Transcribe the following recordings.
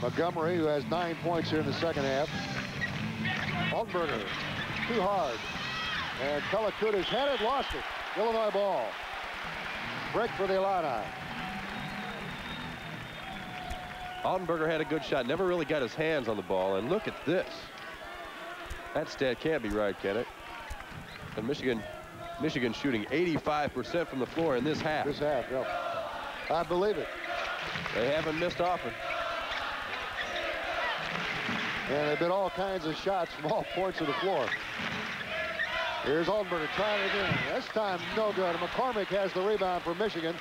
Montgomery, who has 9 points here in the second half. Altenberger, too hard. And Pellicuda's headed, lost it. Illinois ball. Break for the Illini. Altenberger had a good shot. Never really got his hands on the ball. And look at this. That stat can't be right, can it? And Michigan shooting 85% from the floor in this half. This half, yeah. I believe it. They haven't missed often. And they've been all kinds of shots from all points of the floor. Here's Altenberger trying it again. This time, no good. McCormick has the rebound for Michigan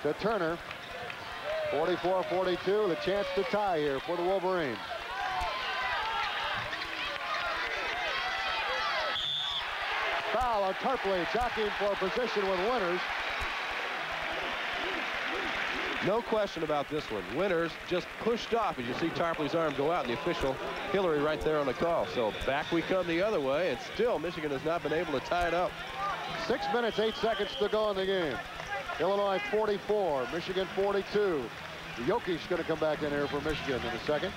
to Turner. 44-42, the chance to tie here for the Wolverines. Foul on Tarpley, jockeying for position with Winters. No question about this one. Winters just pushed off as you see Tarpley's arm go out, and the official Hillary right there on the call. So back we come the other way, and still Michigan has not been able to tie it up. 6 minutes, 8 seconds to go in the game. Illinois 44, Michigan 42. Jokic's going to come back in here for Michigan in a second.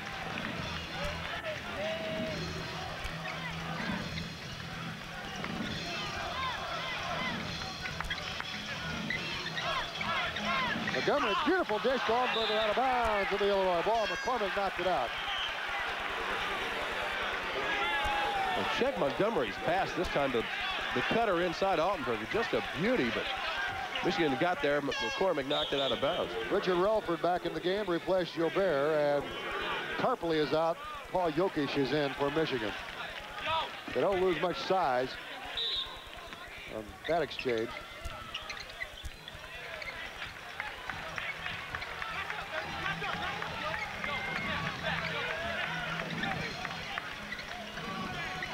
Montgomery, beautiful dish to Altenberger out of bounds to the Illinois ball. McCormick knocked it out. Well, check Montgomery's pass this time to the cutter inside Altenberger. Just a beauty, but Michigan got there. McCormick knocked it out of bounds. Richard Relford back in the game, replaced Gobert, and Tarpley is out. Paul Jokic is in for Michigan. They don't lose much size on that exchange.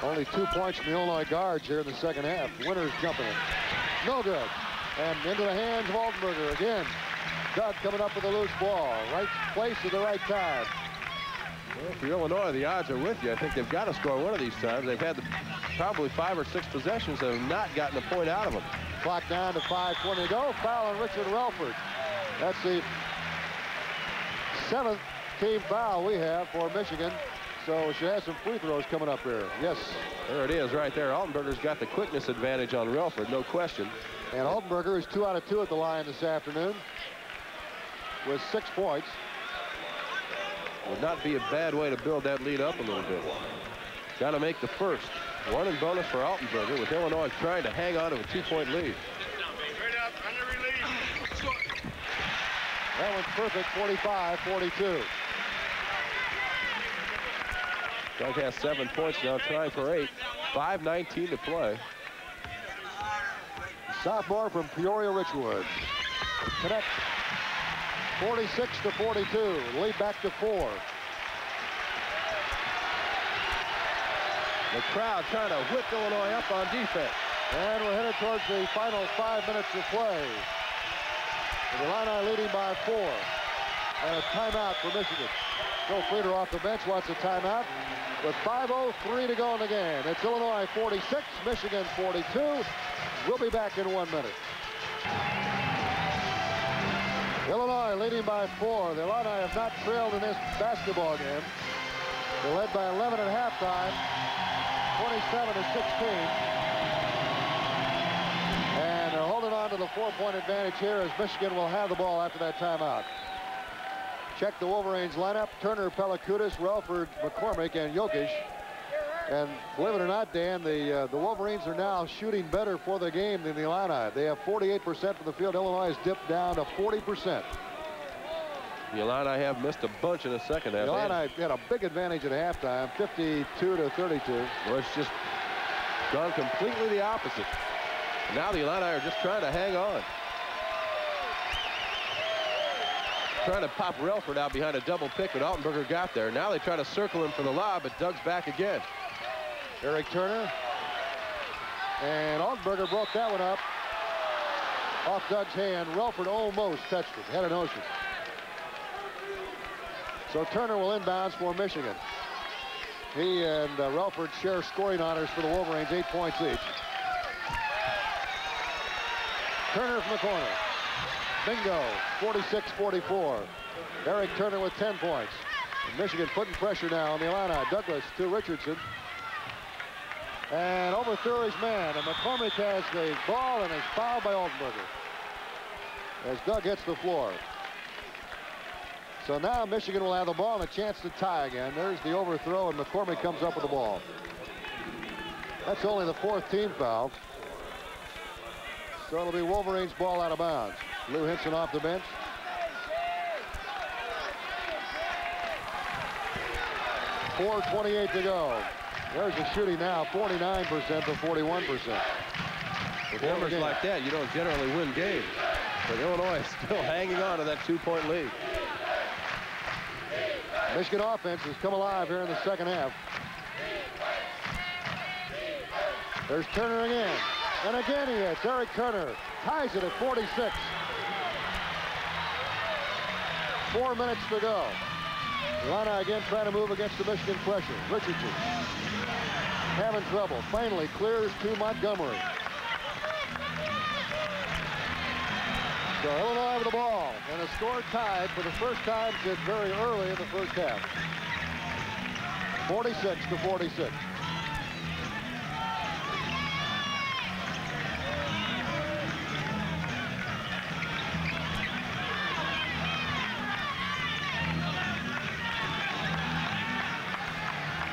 Only 2 points from the Illinois guards here in the second half. Winters jumping it. No good. And into the hands of Altenberger again. Doug coming up with a loose ball. Right place at the right time. Well, for Illinois, the odds are with you. I think they've got to score one of these times. They've had probably 5 or 6 possessions that have not gotten a point out of them. Clock down to 5:20 to go. Foul on Richard Relford. That's the 7th team foul we have for Michigan. So she has some free throws coming up here. Yes. There it is right there. Altenberger's got the quickness advantage on Relford, no question. And Altenberger is 2 out of 2 at the line this afternoon with 6 points. Would not be a bad way to build that lead up a little bit. Got to make the first. 1 in bonus for Altenberger, with Illinois trying to hang on to a 2-point lead. That one's perfect, 45-42. Doug has 7 points now, trying for 8. 5:19 to play. Sophomore from Peoria Richwood. Connect. 46-42. Lead back to 4. The crowd trying to whip Illinois up on defense. And we're headed towards the final 5 minutes of play. The Illini leading by 4. And a timeout for Michigan. Phil Frieder off the bench wants a timeout. With 5:03 to go in the game. It's Illinois 46, Michigan 42. We'll be back in 1 minute. Illinois leading by 4. The Illini have not trailed in this basketball game. They led by 11 at halftime, 27-16. And they're holding on to the 4-point advantage here as Michigan will have the ball after that timeout. Check the Wolverines lineup. Turner, Pellicuda, Relford, McCormick, and Jokic. And believe it or not, Dan, the Wolverines are now shooting better for the game than the Illini. They have 48% from the field. Illinois has dipped down to 40%. The Illini have missed a bunch in the second half. The Illini had a big advantage at halftime, 52-32. Well, it's just gone completely the opposite. Now the Illini are just trying to hang on. Trying to pop Relford out behind a double pick, but Altenberger got there. Now they try to circle him for the lob, but Doug's back again. Eric Turner. And Altenberger broke that one up off Doug's hand. Relford almost touched it. Had a notion. So Turner will inbounds for Michigan. He and Relford share scoring honors for the Wolverines, 8 points each. Turner from the corner. Bingo, 46-44. Eric Turner with 10 points. Michigan putting pressure now on the Illini. Douglas to Richardson. And overthrew his man. And McCormick has the ball and is fouled by Altenberger as Doug hits the floor. So now Michigan will have the ball and a chance to tie again. There's the overthrow, and McCormick comes up with the ball. That's only the 4th team foul. So it'll be Wolverines ball out of bounds. Lou Hinson off the bench. .4:28 to go. There's the shooting now, 49% to 41%. With numbers like that, you don't generally win games. But Illinois is still hanging on to that 2-point lead. Michigan offense has come alive here in the second half. There's Turner again. And again he hits. Eric Turner ties it at 46. 4 minutes to go. Illini again trying to move against the Michigan pressure. Richardson having trouble. Finally clears to Montgomery. So Illinois with the ball, and a score tied for the first time since very early in the first half. 46 to 46.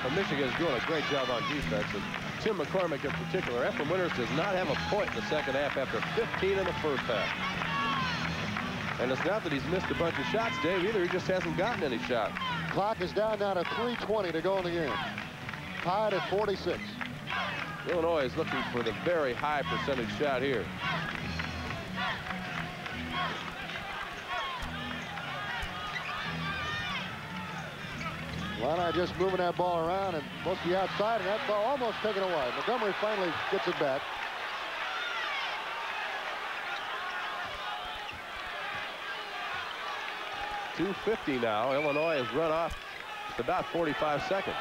Well, Michigan's doing a great job on defense, and Tim McCormick in particular. Efrem Winters does not have a point in the second half after 15 in the first half. And it's not that he's missed a bunch of shots, Dave, either. He just hasn't gotten any shots. Clock is down now to 3:20 to go in the game. Tied at 46. Illinois is looking for the very high percentage shot here. Illini just moving that ball around and supposed to be outside, and that ball almost taken away. Montgomery finally gets it back. .250 now. Illinois has run off about 45 seconds.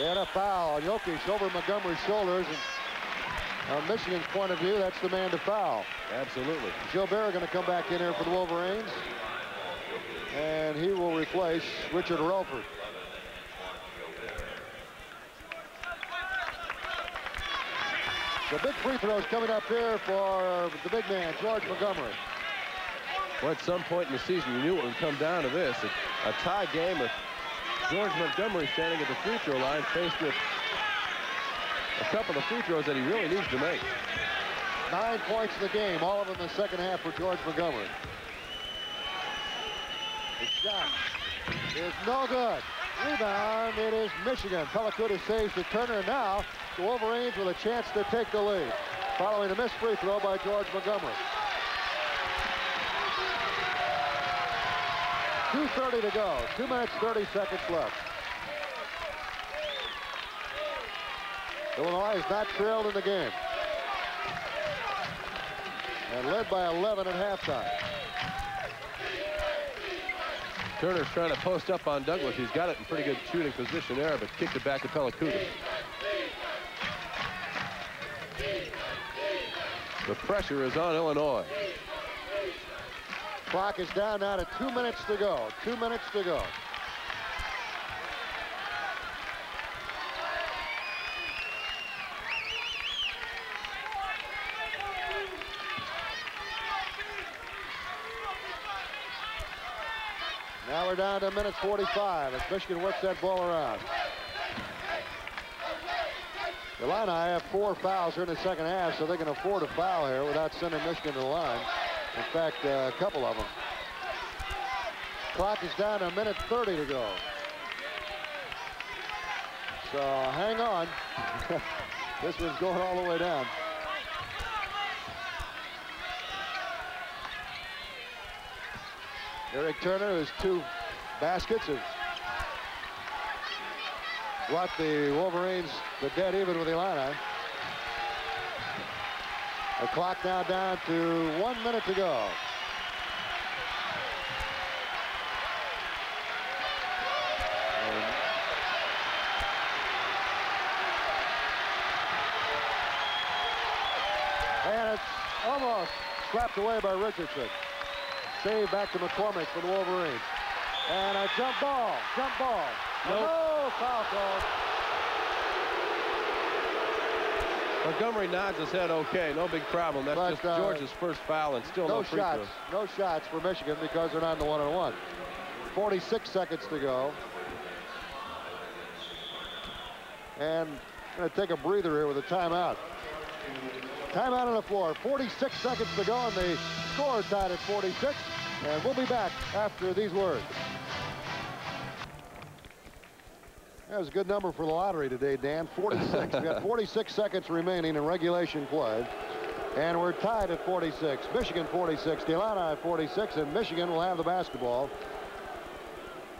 And a foul on Jokic over Montgomery's shoulders. And from Michigan's point of view, that's the man to foul. Absolutely. Gilbert going to come back in here for the Wolverines. And he will replace Richard Relford. The big free throws coming up here for the big man, George Montgomery. Well, at some point in the season, you knew it would come down to this. A tie game with George Montgomery standing at the free throw line, faced with a couple of free throws that he really needs to make. 9 points in the game, all of them in the second half for George Montgomery. The shot is no good. Rebound, it is Michigan. Pellicuda saves to Turner. Now the Wolverines with a chance to take the lead, following a missed free throw by George Montgomery. 2:30 to go. 2 minutes, 30 seconds left. Illinois is not trailed in the game, and led by 11 at halftime. Turner's trying to post up on Douglas. He's got it in pretty good shooting position there, but kicked it back to Pellicuda. The pressure is on Illinois. Clock is down now to 2 minutes to go. 2 minutes to go. Now we're down to minute 45 as Michigan works that ball around. The Illini have 4 fouls here in the second half, so they can afford a foul here without sending Michigan to the line. In fact, a couple of them. Clock is down to a minute 30 to go. So hang on. This one's going all the way down. Eric Turner, his 2 baskets have brought the Wolverines to dead even with the Illini. The clock now down to 1 minute to go. And it's almost slapped away by Richardson. Save back to McCormick for the Wolverines. And a jump ball. Nope. No, foul call. Montgomery nods his head okay. No big problem. That's But, just Georgia's first foul and still no free throws. No shots for Michigan because they're not in the 1-on-1. 46 seconds to go. And going to take a breather here with a timeout. Timeout on the floor. 46 seconds to go, and the score tied at 46. And we'll be back after these words. That was a good number for the lottery today, Dan. 46. We got 46 seconds remaining in regulation play. And we're tied at 46. Michigan 46, the Illini 46, and Michigan will have the basketball.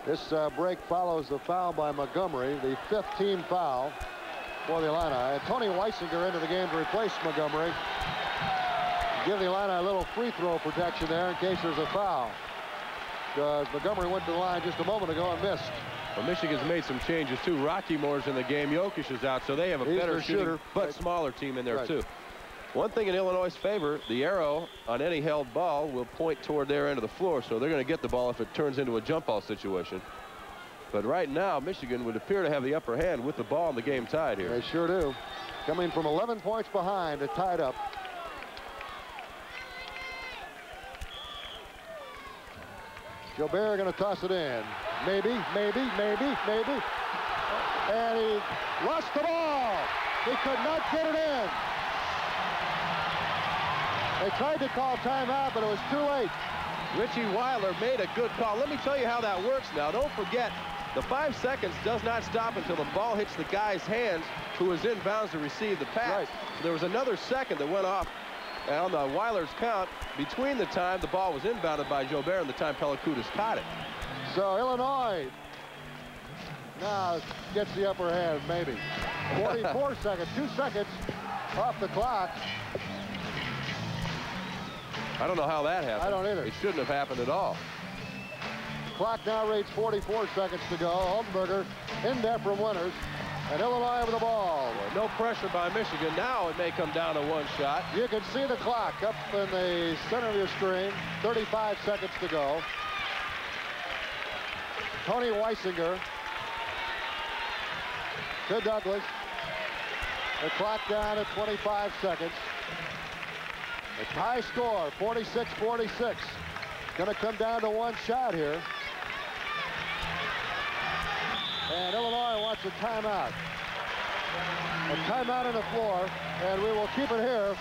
This break follows the foul by Montgomery, the 5th team foul for the Illini. And Tony Weisinger into the game to replace Montgomery. Give the Illini a little free throw protection there in case there's a foul. Because Montgomery went to the line just a moment ago and missed. Well, Michigan's made some changes too. Rocky Moore's in the game. Jokic is out, so they have a better shooter, but smaller team in there too. One thing in Illinois' favor, the arrow on any held ball will point toward their end of the floor, so they're going to get the ball if it turns into a jump ball situation. But right now, Michigan would appear to have the upper hand with the ball and the game tied here. They sure do. Coming from 11 points behind, it tied up. Jobert going to toss it in. Maybe. And he lost the ball. He could not get it in. They tried to call timeout, but it was too late. Richie Weiler made a good call. Let me tell you how that works now. Don't forget, the 5 seconds does not stop until the ball hits the guy's hands who is inbounds to receive the pass. Right. So there was another second that went off on the Weiler's count between the time the ball was inbounded by Jobert and the time Pelakoutas caught it. So Illinois now gets the upper hand, maybe. 44 seconds, 2 seconds off the clock. I don't know how that happened. I don't either. It shouldn't have happened at all. Clock now reads 44 seconds to go. Altenberger in Efrem winners. And Illinois with the ball. No pressure by Michigan. Now it may come down to one shot. You can see the clock up in the center of your screen. 35 seconds to go. Tony Weisinger to Douglas. The clock down at 25 seconds. It's high score, 46-46. Going to come down to one shot here. And Illinois wants a timeout. A timeout on the floor, and we will keep it here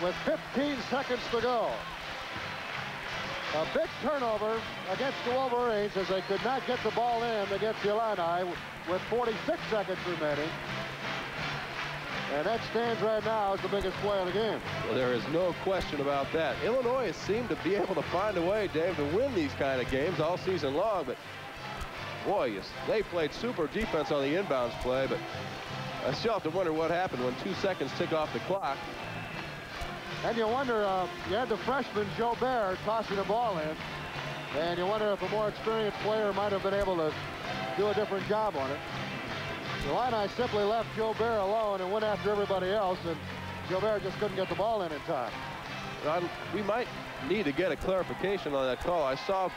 with 15 seconds to go. A big turnover against the Wolverines as they could not get the ball in against the Illini with 46 seconds remaining. And that stands right now as the biggest play of the game. Well, there is no question about that. Illinois has seemed to be able to find a way, Dave, to win these kind of games all season long. But, boy, they played super defense on the inbounds play. But I still have to wonder what happened when 2 seconds tick off the clock. And you wonder, you had the freshman Jobert tossing the ball in. And you wonder if a more experienced player might have been able to do a different job on it. The Illini simply left Jobert alone and went after everybody else, and Jobert just couldn't get the ball in time. We might need to get a clarification on that call. I saw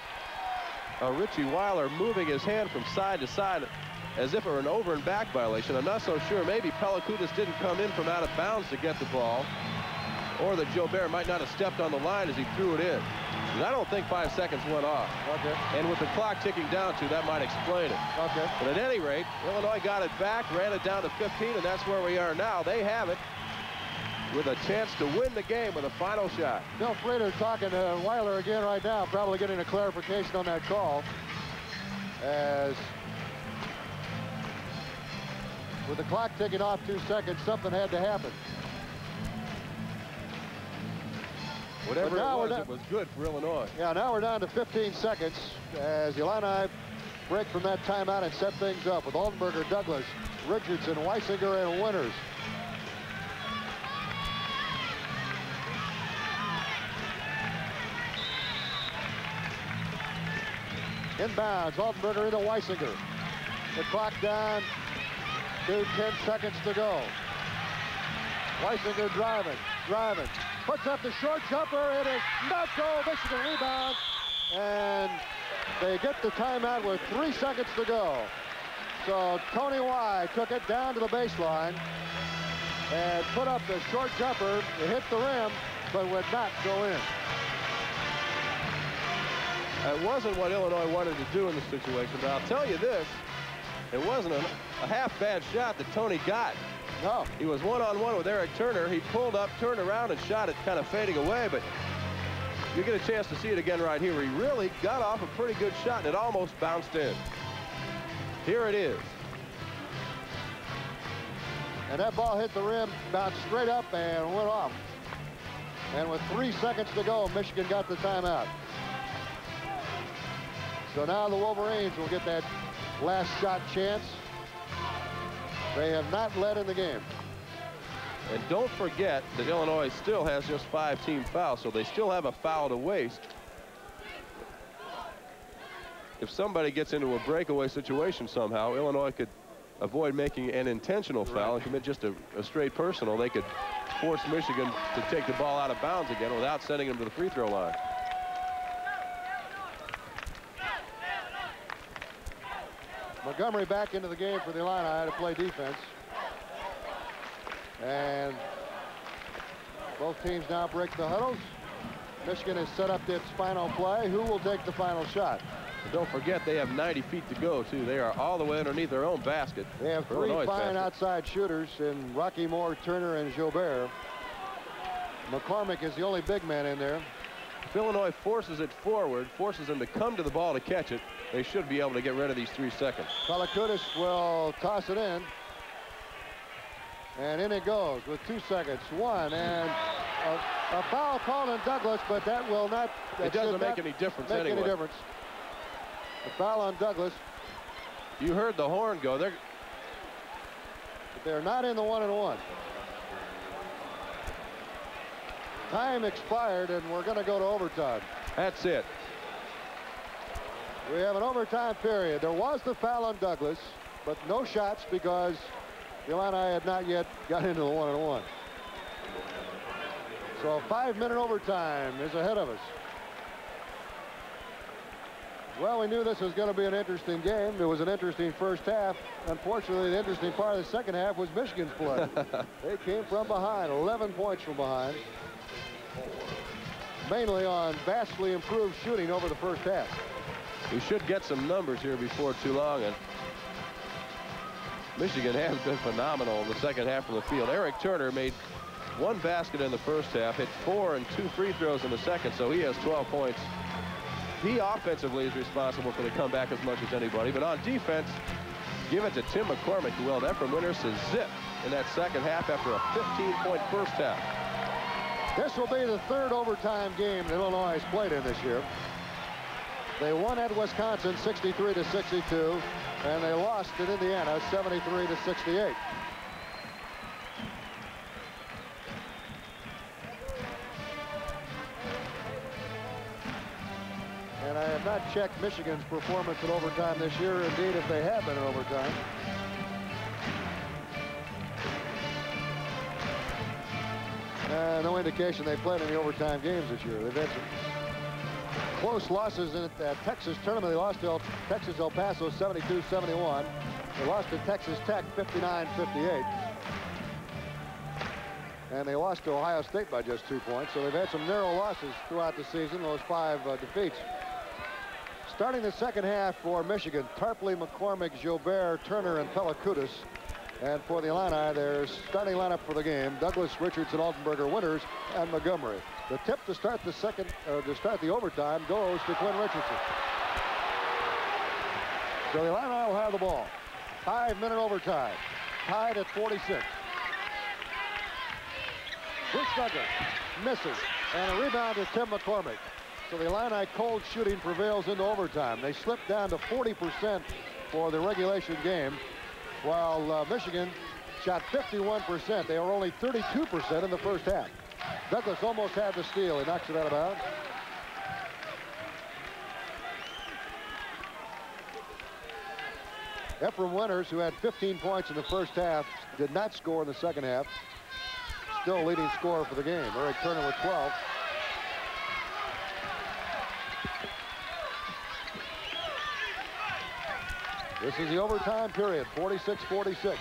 Richie Weiler moving his hand from side to side as if it were an over and back violation. I'm not so sure. Maybe Pelakoutas didn't come in from out of bounds to get the ball, or that Jobert might not have stepped on the line as he threw it in. And I don't think 5 seconds went off. Okay. And with the clock ticking down that might explain it. Okay. But at any rate, Illinois got it back, ran it down to 15, and that's where we are now. They have it with a chance to win the game with a final shot. Bill Frater talking to Weiler again right now, probably getting a clarification on that call. As with the clock ticking off 2 seconds, something had to happen. Whatever it was good for Illinois. Yeah, now we're down to 15 seconds as the Illini break from that timeout and set things up with Altenberger, Douglas, Richardson, Weisinger, and Winters. Inbounds, Altenberger into Weisinger. The clock down to 10 seconds to go. Weisinger driving. puts up the short jumper. It is not go. Michigan rebounds. And they get the timeout with 3 seconds to go. So Tony Y took it down to the baseline and put up the short jumper. It hit the rim, but would not go in. It wasn't what Illinois wanted to do in the situation, but I'll tell you this, it wasn't a half bad shot that Tony got. No. He was one-on-one with Eric Turner. He pulled up, turned around, and shot it kind of fading away, but you get a chance to see it again right here where he really got off a pretty good shot, and it almost bounced in. Here it is. And that ball hit the rim, bounced straight up, and went off. And with 3 seconds to go, Michigan got the timeout. So now the Wolverines will get that last shot chance. They have not led in the game. And don't forget that Illinois still has just 5 team fouls, so they still have a foul to waste. If somebody gets into a breakaway situation somehow, Illinois could avoid making an intentional foul and commit just a straight personal. They could force Michigan to take the ball out of bounds again without sending them to the free throw line. Montgomery back into the game for the Illini to play defense. And both teams now break the huddles. Michigan has set up its final play. Who will take the final shot? And don't forget, they have 90 feet to go, too. They are all the way underneath their own basket. They have 3 fine outside shooters in Rocky Moore, Turner, and Gilbert. McCormick is the only big man in there. If Illinois forces it forward, forces them to come to the ball to catch it, they should be able to get rid of these 3 seconds. Pelakudis will toss it in. And in it goes with 2 seconds. 1, and a foul called on Douglas, but that will not. It doesn't make any difference anyway. Any difference. The foul on Douglas. You heard the horn go. They're not in the 1-and-1. Time expired, and we're going to go to overtime. That's it. We have an overtime period. There was the foul on Douglas, but no shots because the Illini had not yet got into the 1-and-1. So a 5-minute overtime is ahead of us. Well, we knew this was going to be an interesting game. It was an interesting first half. Unfortunately, the interesting part of the second half was Michigan's play. They came from behind, 11 points from behind, mainly on vastly improved shooting over the first half. We should get some numbers here before too long, and Michigan has been phenomenal in the second half from the field. Eric Turner made 1 basket in the first half, hit 4 and 2 free throws in the second, so he has 12 points. He offensively is responsible for the comeback as much as anybody, but on defense, give it to Tim McCormick, who held Efrem Winters to zip in that second half after a 15-point first half. This will be the 3rd overtime game that Illinois has played in this year. They won at Wisconsin 63-62, and they lost at Indiana 73-68. And I have not checked Michigan's performance in overtime this year, indeed, if they have been in overtime. No indication they played any overtime games this year. They've had some close losses in that Texas tournament. They lost to Texas El Paso 72-71. They lost to Texas Tech 59-58. And they lost to Ohio State by just 2 points. So they've had some narrow losses throughout the season, those 5 defeats. Starting the second half for Michigan, Tarpley, McCormick, Gilbert, Turner, and Pelakudis. And for the Illini, their starting lineup for the game: Douglas, Richardson, Altenberger, Winters, and Montgomery. The tip to start the overtime goes to Quinn Richardson. So the Illini will have the ball. 5-minute overtime, tied at 46. Bruce Douglas misses, and a rebound to Tim McCormick. So the Illini cold shooting prevails into overtime. They slipped down to 40% for the regulation game, while Michigan shot 51%. They were only 32% in the first half. Douglas almost had the steal. He knocks it out of bounds. Efrem Winters, who had 15 points in the first half, did not score in the second half. still leading scorer for the game. Eric Turner with 12. This is the overtime period, 46-46.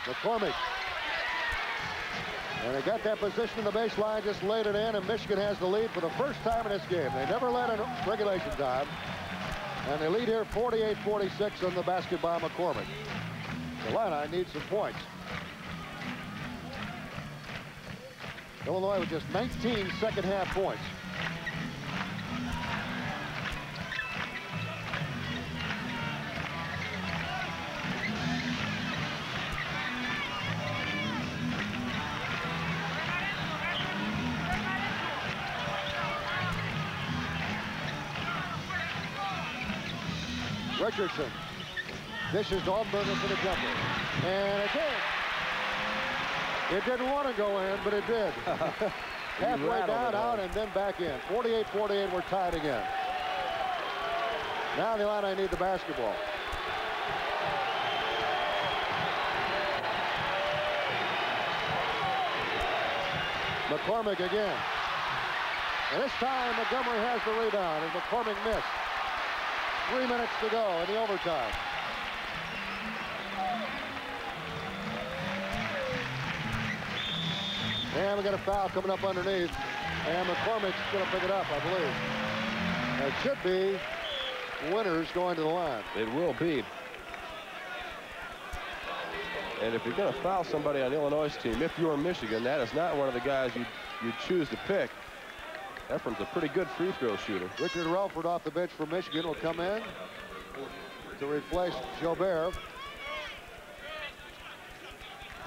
McCormick. And they got that position in the baseline, just laid it in, and Michigan has the lead for the first time in this game. They never led in regulation time. And they lead here 48-46 on the basket by McCormick. The Illini needs some points. Illinois with just 19 second half points. Richardson dishes to Altenberger for the jumper. And it did. It didn't want to go in, but it did. Halfway down, out, and then back in. 48-48, we're tied again. Now the Illini need the basketball. McCormick again. And this time Montgomery has the rebound, and McCormick missed. 3 minutes to go in the overtime. And we got a foul coming up underneath. And McCormick's going to pick it up, I believe. It should be Winters going to the line. It will be. And if you're going to foul somebody on Illinois' team, if you're Michigan, that is not one of the guys you choose to pick. Efrem's a pretty good free throw shooter. Richard Relford off the bench for Michigan will come in to replace Jobert.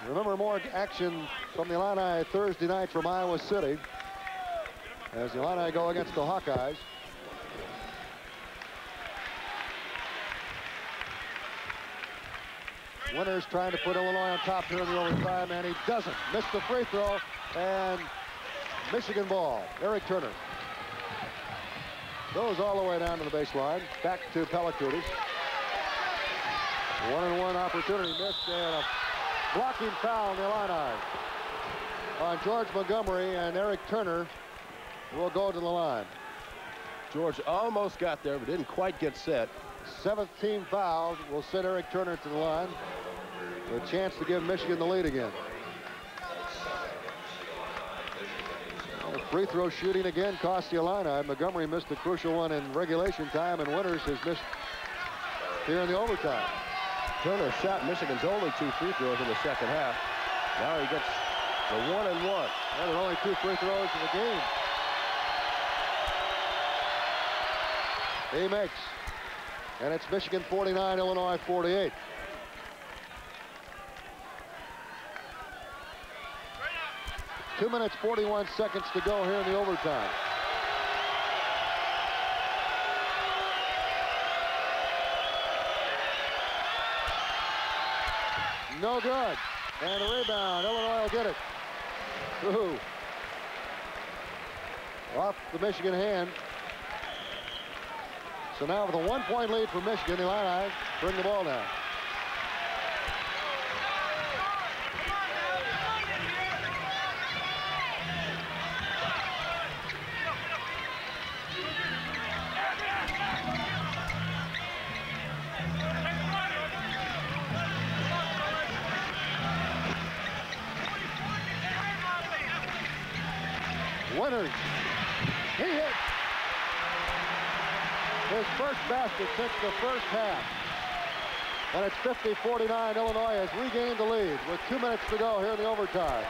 Remember more action from the Illini Thursday night from Iowa City as the Illini go against the Hawkeyes. Winters trying to put Illinois on top here in the overtime, and he doesn't. Missed the free throw, and Michigan ball. Eric Turner goes all the way down to the baseline. Back to Pelakudis. 1-on-1 opportunity missed, and a blocking foul on the Illini on George Montgomery, and Eric Turner will go to the line. George almost got there, but didn't quite get set. 7th team foul will send Eric Turner to the line. A chance to give Michigan the lead again. Free throw shooting again cost the Illini. Montgomery missed the crucial one in regulation time, and Winters has missed here in the overtime. Turner shot Michigan's only 2 free throws in the second half. Now he gets the 1-and-1. And there are only 2 free throws in the game. He makes. And it's Michigan 49, Illinois 48. Two minutes, 41 seconds to go here in the overtime. No good. And a rebound. Illinois will get it. Woohoo. Off the Michigan hand. So now with a 1-point lead for Michigan, the Illini bring the ball down. Winters. He hit his first basket since the first half. And it's 50-49. Illinois has regained the lead with 2 minutes to go here in the overtime.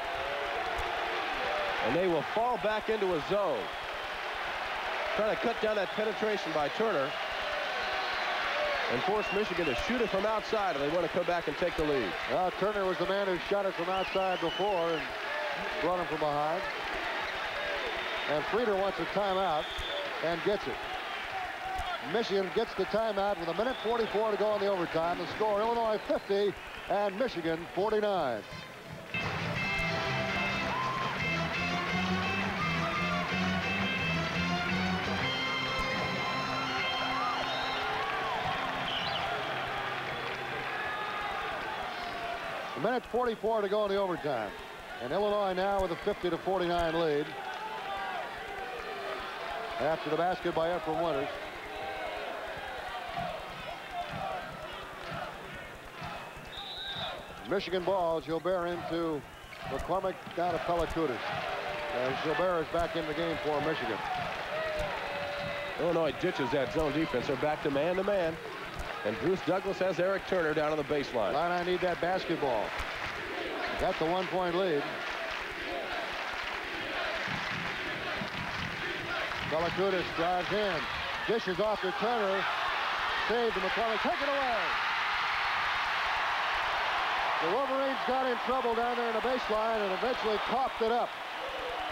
And they will fall back into a zone. Trying to cut down that penetration by Turner and force Michigan to shoot it from outside if they want to come back and take the lead. Well, Turner was the man who shot it from outside before and brought him from behind. And Frieder wants a timeout and gets it. Michigan gets the timeout with 1:44 to go in the overtime. The score, Illinois 50 and Michigan 49. minute 44 to go in the overtime. And Illinois now with a 50-49 lead. After the basket by Efrem Winters. Michigan ball. Gilbert into McCormick, down to Pelakoutas. And Gilbert is back in the game for Michigan. Illinois ditches that zone defense. They're back to man-to-man. And Bruce Douglas has Eric Turner down on the baseline. Illini need that basketball. Got the 1-point lead. Pelakoutas drives in. Dishes off to Turner. Saved to McCormick. Taken away. The Wolverines got in trouble down there in the baseline and eventually coughed it up.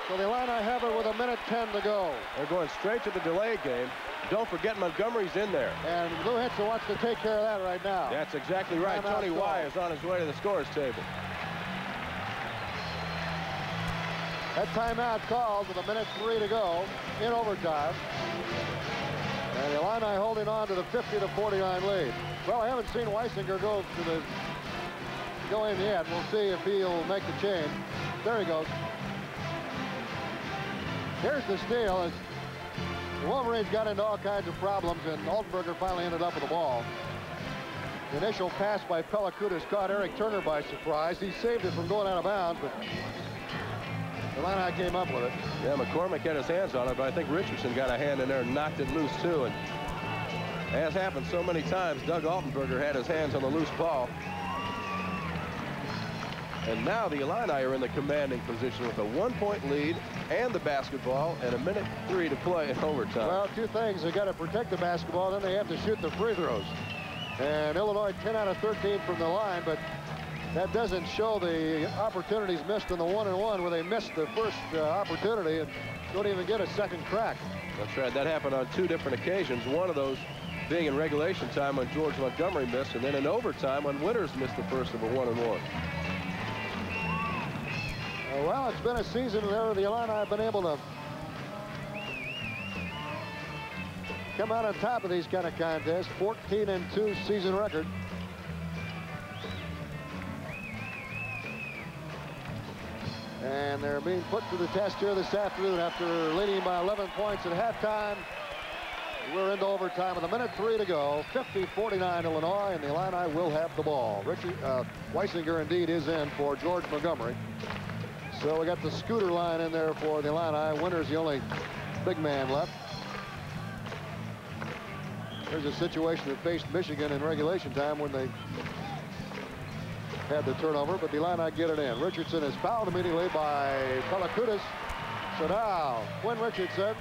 So the Illini have it with a minute 10 to go. They're going straight to the delay game. Don't forget Montgomery's in there. And Lou Henson wants to take care of that right now. That's exactly right. Tony Y is on his way to the scorer's table. That timeout called with a minute 3 to go in overtime. And the Illini holding on to the 50-49 lead. Well, I haven't seen Weisinger go in yet. We'll see if he'll make the change. There he goes. Here's the steal. As the Wolverines got into all kinds of problems, and Altenberger finally ended up with the ball. The initial pass by Pelakoutas caught Eric Turner by surprise. He saved it from going out of bounds, but the Illini came up with it. Yeah, McCormick had his hands on it, but I think Richardson got a hand in there and knocked it loose, too. And as happened so many times, Doug Altenberger had his hands on the loose ball. And now the Illini are in the commanding position with a 1-point lead and the basketball and a minute 3 to play in overtime. Well, two things. They got to protect the basketball, then they have to shoot the free throws. And Illinois 10 out of 13 from the line, but that doesn't show the opportunities missed in the 1-and-1 where they missed the first opportunity and don't even get a second crack. That's right. That happened on 2 different occasions. One of those being in regulation time when George Montgomery missed, and then in overtime when Winters missed the first of a 1-and-1. Well, it's been a season where the Illini have been able to come out on top of these kind of contests. 14-2 season record. And they're being put to the test here this afternoon after leading by 11 points at halftime. We're into overtime with a minute 3 to go. 50-49 Illinois, and the Illini will have the ball. Weisinger indeed is in for George Montgomery. So we got the scooter line in there for the Illini. Winters the only big man left. There's a situation that faced Michigan in regulation time when they had the turnover, but the Illini get it in. Richardson is fouled immediately by Pelakoutas. So now, Quinn Richardson,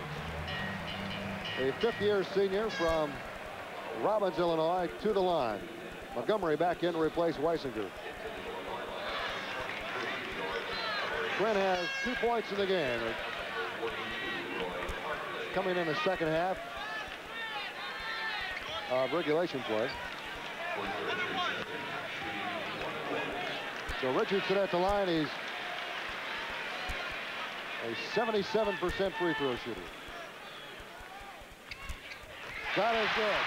a 5th-year senior from Robbins, Illinois, to the line. Montgomery back in to replace Weisinger. Quinn has 2 points in the game. Coming in the second half of regulation play. So Richardson at the line, he's a 77% free throw shooter. That is good.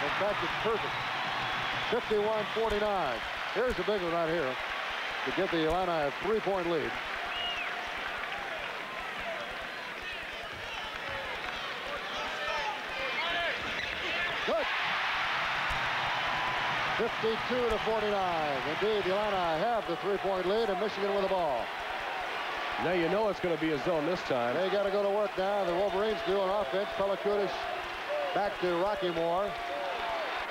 In fact, it's perfect. 51-49. Here's the big one right here to give the Illini a 3-point lead. Good. 52-49. Indeed, the Illini have the 3-point lead, and Michigan with the ball. Now you know it's going to be a zone this time. They got to go to work now. The Wolverines do on offense. Pelakoutas back to Rockymore.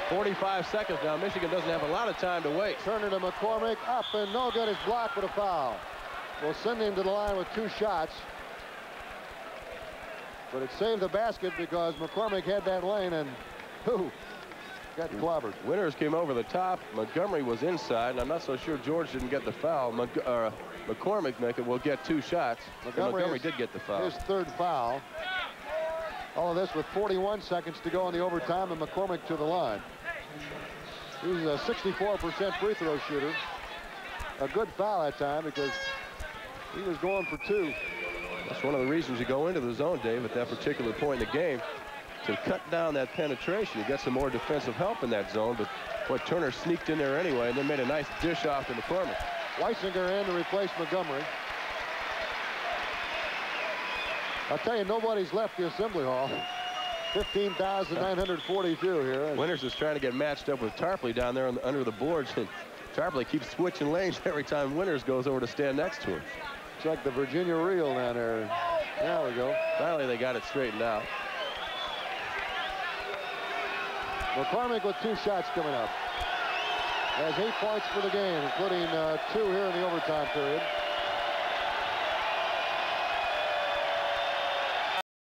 45 seconds now. Michigan doesn't have a lot of time to wait. Turner to McCormick. Up and no good. Is blocked with a foul. We'll send him to the line with 2 shots. But it saved the basket because McCormick had that lane and got clobbered. Winters came over the top. Montgomery was inside, and I'm not so sure George didn't get the foul. McCormick will get 2 shots. Montgomery did get the foul. His 3rd foul. All of this with 41 seconds to go in the overtime, and McCormick to the line. He's a 64% free throw shooter. A good foul that time because he was going for 2. That's one of the reasons you go into the zone, Dave, at that particular point in the game, to cut down that penetration. You get some more defensive help in that zone, but Boy, Turner sneaked in there anyway and then made a nice dish off to McCormick. Weisinger in to replace Montgomery. I'll tell you, nobody's left the assembly hall. 15,942 here. Winters is trying to get matched up with Tarpley down there under the boards, and Tarpley keeps switching lanes every time Winters goes over to stand next to him. It's like the Virginia reel down there. There we go. Finally, they got it straightened out. McCormick with 2 shots coming up. Has 8 points for the game, including 2 here in the overtime period.